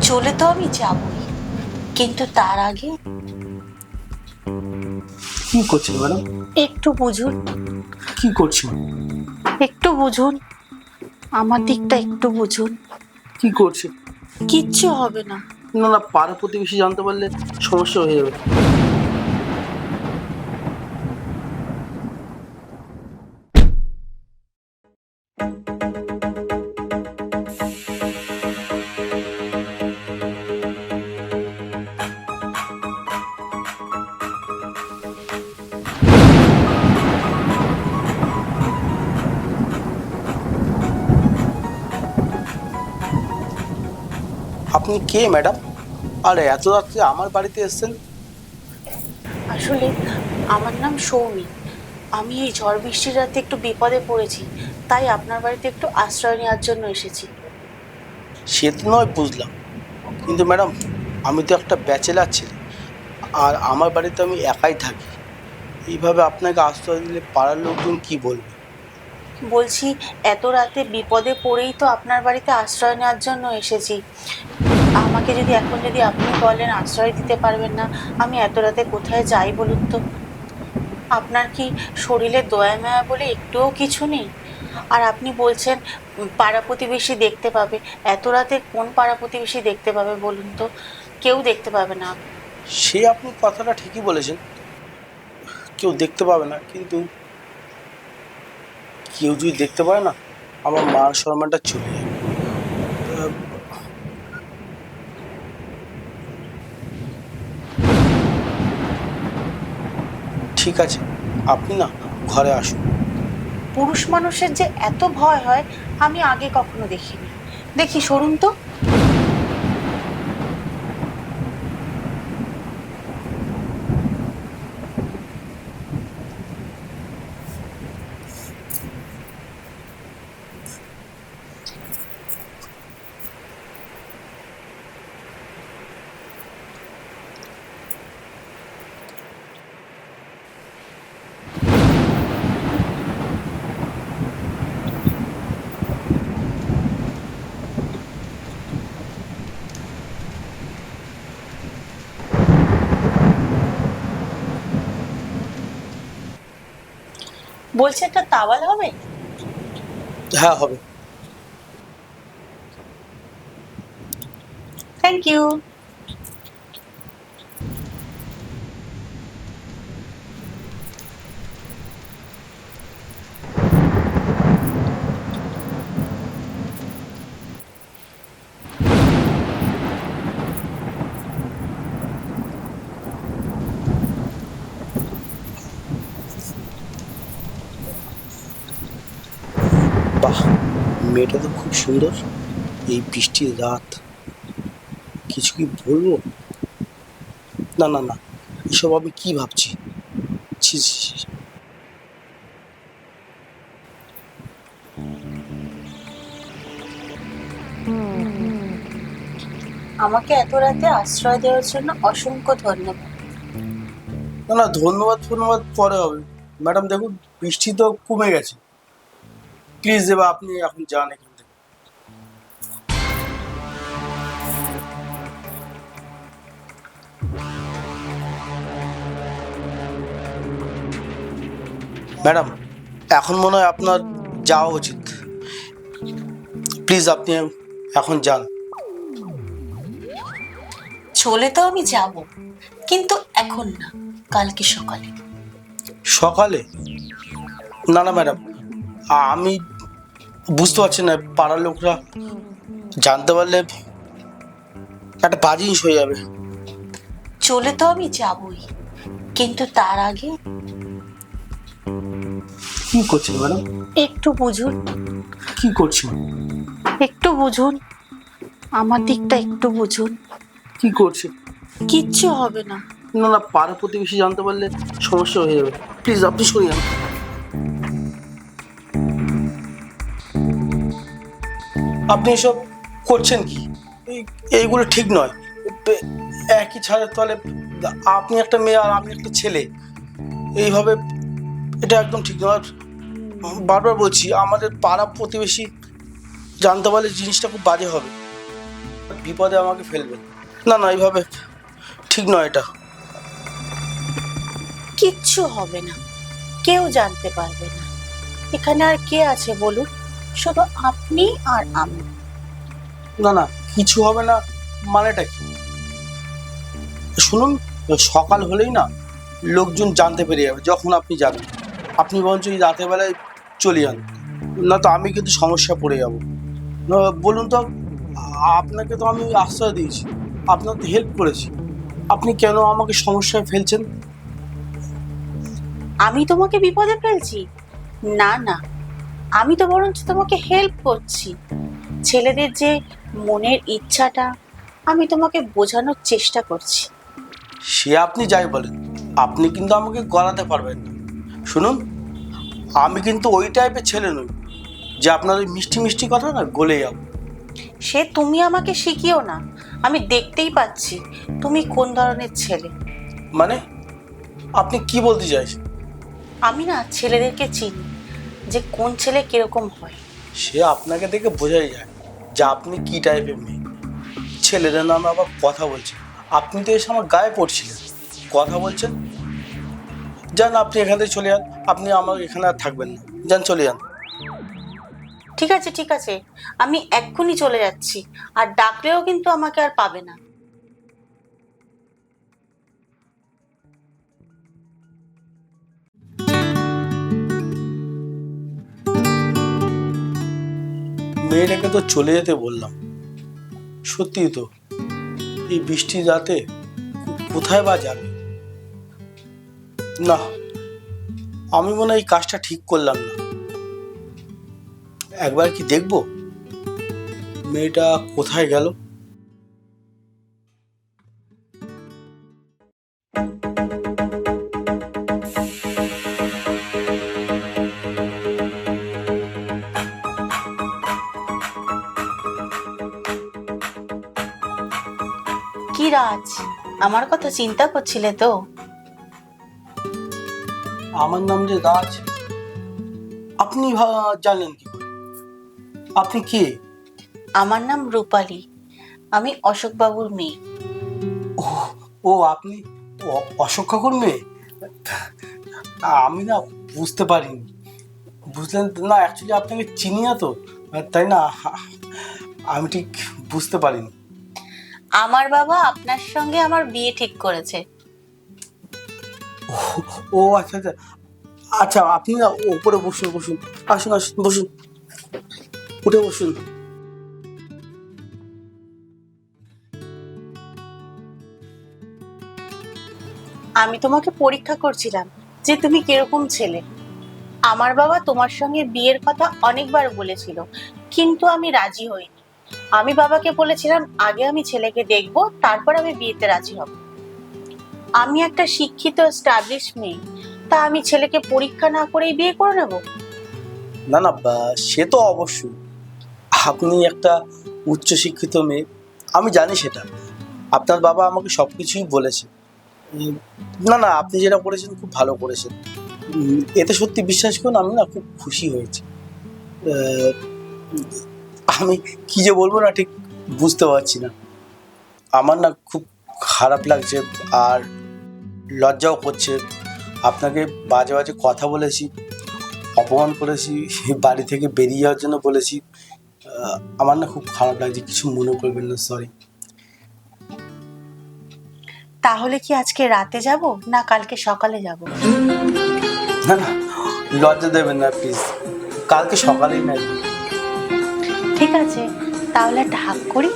চলে তো আমি যাবই, কিন্তু তার আগে কি করছেন ম্যাডাম? একটু বুঝুন, কি করছেন? একটু বুঝুন, আমার দিকটা একটু বুঝুন। কি করছেন? কিচ্ছু হবে না। না না, পাড়া প্রতিবেশী জানতে পারলে সমস্যা হয়ে যাবে। আপনি কে ম্যাডাম? আর এত রাত্রে আমার বাড়িতে এসেছেন? আসলে আমার নাম সৌমি। আমি এই ঝড় বৃষ্টির রাতে একটু বিপদে পড়েছি, তাই আপনার বাড়িতে একটু আশ্রয় নেওয়ার জন্য এসেছি। সে তো নয় বুঝলাম, কিন্তু ম্যাডাম আমি তো একটা ব্যাচেলার ছেলে, আর আমার বাড়িতে আমি একাই থাকি। এইভাবে আপনাকে আশ্রয় দিলে পাড়ার লোকজন কি বলবে? বলছি, এত রাতে বিপদে পড়েই তো আপনার বাড়িতে আশ্রয় নেওয়ার জন্য এসেছি। আমাকে যদি এখন যদি আপনি বলেন আশ্রয় দিতে পারবেন না, আমি এত রাতে কোথায় যাই বলুন তো? আপনার কি শরীরে দয়া মায়া বলে একটুও কিছু নেই? আর আপনি বলছেন পাড়া প্রতিবেশী দেখতে পাবে। এত রাতে কোন পাড়া প্রতিবেশী দেখতে পাবে বলুন তো? কেউ দেখতে পাবে না। সে আপনি কথাটা ঠিকই বলেছেন, কেউ দেখতে পাবে না, কিন্তু কেউ যদি দেখতে পায় না, আমার মান সম্মানটা চলে যাবে। ঠিক আছে, আপনি না ঘরে আসুন। পুরুষ মানুষের যে এত ভয় হয়, আমি আগে কখনো দেখিনি। দেখি, সরুন তো। বলছে একটা তাওয়াল হবে? হ্যাঁ হবে। Thank you. বাহ, মেয়েটা তো খুব সুন্দর। এই বৃষ্টির রাত, কিছু কি বলবো? না না না, এসব আমি কি ভাবছি! ছি ছি ছি। আমাকে এত রাতে আশ্রয় দেওয়ার জন্য অসংখ্য ধন্যবাদ। না না, ধন্যবাদ ধন্যবাদ পরে হবে। ম্যাডাম দেখুন, বৃষ্টি তো কমে গেছে। প্লিজ এবার আপনি এখন যান এখান থেকে। ম্যাডাম, এখন মনে হয় আপনার যাওয়া উচিত। প্লিজ আপনি এখন যান। চলে তো আমি যাব, কিন্তু এখন না, কালকে সকালে। সকালে? না না ম্যাডাম, আমি বুঝতে পারছি না, পাড়ার লোকরা জানতে পারলে একটা বাজে জিনিস হয়ে যাবে। চলে তো আমি যাবই, কিন্তু তার আগে কি করছেন ম্যাডাম? একটু বুঝুন, কি করছেন? একটু বুঝুন, আমার দিকটা একটু বুঝুন। কি করছেন? কিচ্ছু হবে না। না না, পাড়া প্রতিবেশী জানতে পারলে সমস্যা হয়ে যাবে। প্লিজ আপনি সরে যান। আপনি এসব করছেন কি? এইগুলো ঠিক নয়। একই ছাদের তলে আপনি একটা মেয়ে আর আমি একটা ছেলে, এইভাবে এটা একদম ঠিক নয়। আর বারবার বলছি, আমাদের পাড়া প্রতিবেশী জানতে পারলে জিনিসটা খুব বাজে হবে। বিপদে আমাকে ফেলবেন। না না, এইভাবে ঠিক নয় এটা। কিচ্ছু হবে না, কেউ জানতে পারবে না। এখানে আর কে আছে বলুন? শুধু আপনি আর আমি। না না, কিছু হবে না মানেটা কি? শুনুন, সকাল হলেই না লোকজন জানতে পেরে যাবে যখন আপনি যাবেন। আপনি বরঞ্চ এই রাতের বেলায় চলে যান, না তো আমি কিন্তু সমস্যায় পড়ে যাব। বলুন তো, আপনাকে তো আমি আশ্রয় দিয়েছি, আপনার তো হেল্প করেছি, আপনি কেন আমাকে সমস্যায় ফেলছেন? আমি তোমাকে বিপদে ফেলছি? না না, আমি তো বরঞ্চ তোমাকে হেল্প করছি। ছেলেদের যে মনের ইচ্ছাটা আমি তোমাকে বোঝানোর চেষ্টা করছি। সে আপনি যাই বলেন, আপনি কিন্তু আমাকে গলাতে পারবেন না। শুনুন, আমি কিন্তু ওই টাইপের ছেলে নই যে আপনার ওই মিষ্টি মিষ্টি কথা না গলে যাব। সে তুমি আমাকে শিখিও না, আমি দেখতেই পাচ্ছি তুমি কোন ধরনের ছেলে। মানে আপনি কি বলতে চাইছেন? আমি না ছেলেদেরকে চিনি, যে কোন ছেলে কিরকম হয়। সে আপনাকে দেখে বোঝাই যায় যে আপনি কি টাইপের মেয়ে। ছেলেদের নামে আবার কথা বলছেন। আপনি তো এসে আমার গায়ে পড়ছিলেন, কথা বলছেন। যান, আপনি এখান থেকে চলে যান, আপনি আমার এখানে আর থাকবেন না, যান চলে যান। ঠিক আছে ঠিক আছে, আমি এক্ষুনি চলে যাচ্ছি, আর ডাকলেও কিন্তু আমাকে আর পাবে না। মেয়েটাকে তো চলে যেতে বললাম, সত্যি তো এই বৃষ্টির রাতে কোথায় বা যাবে? না, আমি মনে হয় এই কাজটা ঠিক করলাম না। একবার কি দেখবো মেয়েটা কোথায় গেল। কি রাজ, আমার কথা চিন্তা করছিলে তো? আমার নাম যে রাজ, আপনি জানলেন কি করে? আপনি কে? আমার নাম রূপালী, আমি অশোক বাবুর মেয়ে। ও, ও আপনি অশোক কাকুর মেয়ে? আমি না বুঝতে পারিনি। বুঝলেন তো? না, অ্যাকচুয়ালি আপনাকে চিনি না তো, তাই না আমি ঠিক বুঝতে পারিনি। আমার বাবা আপনার সঙ্গে আমার বিয়ে ঠিক করেছে। ও আচ্ছা আচ্ছা আচ্ছা, আপনি না ওপরে বসুন বসুন, আসুন আসুন বসুন, উঠে বসুন। আমি তোমাকে পরীক্ষা করছিলাম যে তুমি কিরকম ছেলে। আমার বাবা তোমার সঙ্গে বিয়ের কথা অনেকবার বলেছিল, কিন্তু আমি রাজি হইনি। আমি বাবাকে বলেছিলাম আগে আমি ছেলেকে দেখব, তারপর আমি বিয়েতে রাজি হব। আমি একটা শিক্ষিত এস্টাবলিশ মেয়ে, তা আমি ছেলেকে পরীক্ষা না করেই বিয়ে করে নেব? না না, সে তো অবশ্যই, আপনি একটা উচ্চশিক্ষিত মেয়ে, আমি জানি সেটা। আপনার বাবা আমাকে সব কিছুই বলেছে। না না, আপনি যেটা করেছেন খুব ভালো করেছেন। এতে সত্যি বিশ্বাস করুন, আমি না খুব খুশি হয়েছি। আহ, আমি কি যে বলবো না ঠিক বুঝতে পারছি না। আমার না খুব খারাপ লাগছে আর লজ্জাও করছে। আপনাকে বাজে বাজে কথা বলেছি, অপমান করেছি, বাড়ি থেকে বেরিয়ে যাওয়ার জন্য বলেছি। আমার না খুব খারাপ লাগছে, কিছু মনে করবেন না, সরি। তাহলে কি আজকে রাতে যাব না কালকে সকালে যাব? না না, লজ্জা দেবেন না প্লিজ, কালকে সকালেই নাই। ঠিক আছে, তাহলে একটা হাক করি।